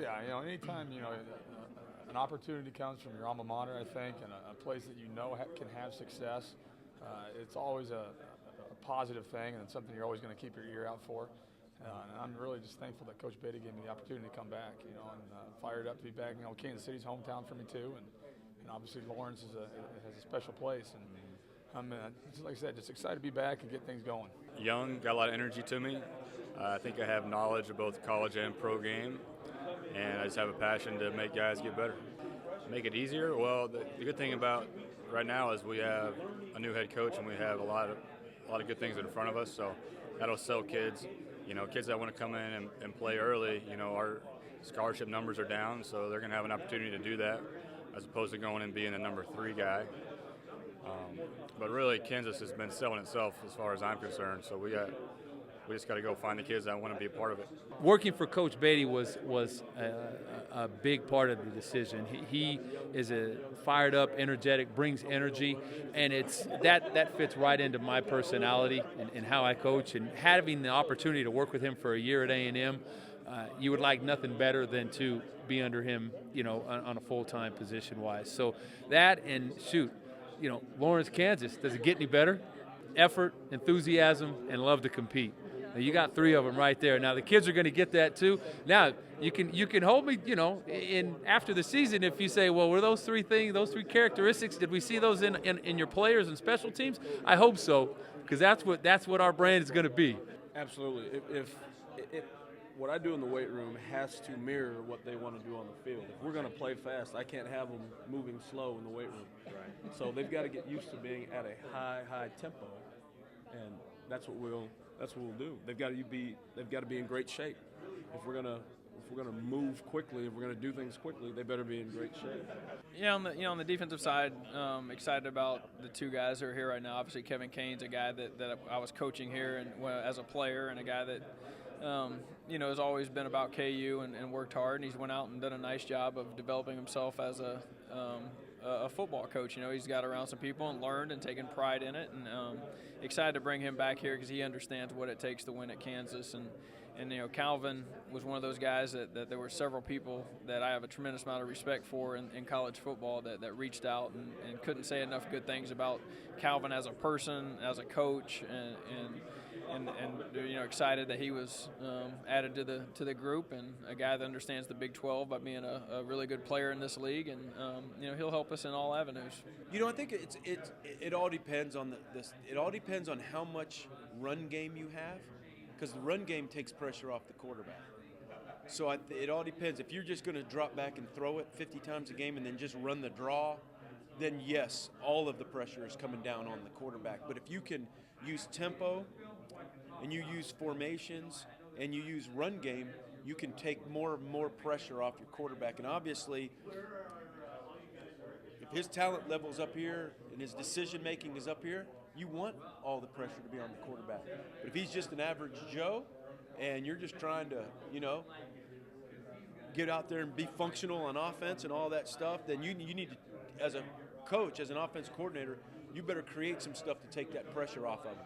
yeah, anytime an opportunity comes from your alma mater, I think, and a place that can have success, it's always a positive thing, and it's something you're always going to keep your ear out for. And I'm really just thankful that Coach Beatty gave me the opportunity to come back, and fired up to be back. Kansas City's hometown for me too, and obviously Lawrence has a special place, and I'm just like I said, just excited to be back and get things going. Young, got a lot of energy to me. I think I have knowledge of both college and pro game, and I just have a passion to make guys get better. Make it easier? Well, the good thing about right now is we have a new head coach, and we have a lot of good things in front of us. So that'll sell kids. Kids that want to come in and play early. Our scholarship numbers are down, so they're going to have an opportunity to do that, as opposed to going and being the number 3 guy. But really, Kansas has been selling itself as far as I'm concerned. So we just got to go find the kids that want to be a part of it. Working for Coach Beatty was a big part of the decision. He is a fired up, energetic, brings energy, and that fits right into my personality and how I coach. And having the opportunity to work with him for a year at A&M, you would like nothing better than to be under him, on a full-time position-wise. So that and Lawrence, Kansas, does it get any better? Effort, enthusiasm, and love to compete. Now, you got 3 of them right there. Now the kids are going to get that too. Now you can hold me, in after the season if you say, well, were those 3 things, those 3 characteristics, did we see those in your players and special teams? I hope so, because that's what our brand is going to be. Absolutely. If what I do in the weight room has to mirror what they want to do on the field. If we're going to play fast, I can't have them moving slow in the weight room. Right. So they've got to get used to being at a high tempo, and that's what we'll do. They've got to be in great shape. If we're gonna move quickly, if we're gonna do things quickly, they better be in great shape. Yeah, on the defensive side, excited about the 2 guys who are here right now. Obviously, Kevin Kane's a guy that I was coaching here and as a player, and a guy that has always been about KU and worked hard, and he's went out and done a nice job of developing himself as a football coach. He's got around some people and learned and taken pride in it, and excited to bring him back here because he understands what it takes to win at Kansas. And Calvin was one of those guys that there were several people that I have a tremendous amount of respect for in college football that reached out and couldn't say enough good things about Calvin as a person, as a coach, and excited that he was added to the group, and a guy that understands the Big 12 by being a really good player in this league, and he'll help us in all avenues. I think it all depends on it all depends on how much run game you have, because the run game takes pressure off the quarterback. So it all depends. If you're just going to drop back and throw it 50 times a game and then just run the draw, then yes, all of the pressure is coming down on the quarterback. But if you can use tempo and you use formations and you use run game, you can take more pressure off your quarterback. And obviously, if his talent level is up here and his decision making is up here, you want all the pressure to be on the quarterback. But if he's just an average Joe and you're just trying to, get out there and be functional on offense and all that stuff, then you need to, as a coach, as an offense coordinator, you better create some stuff to take that pressure off of him.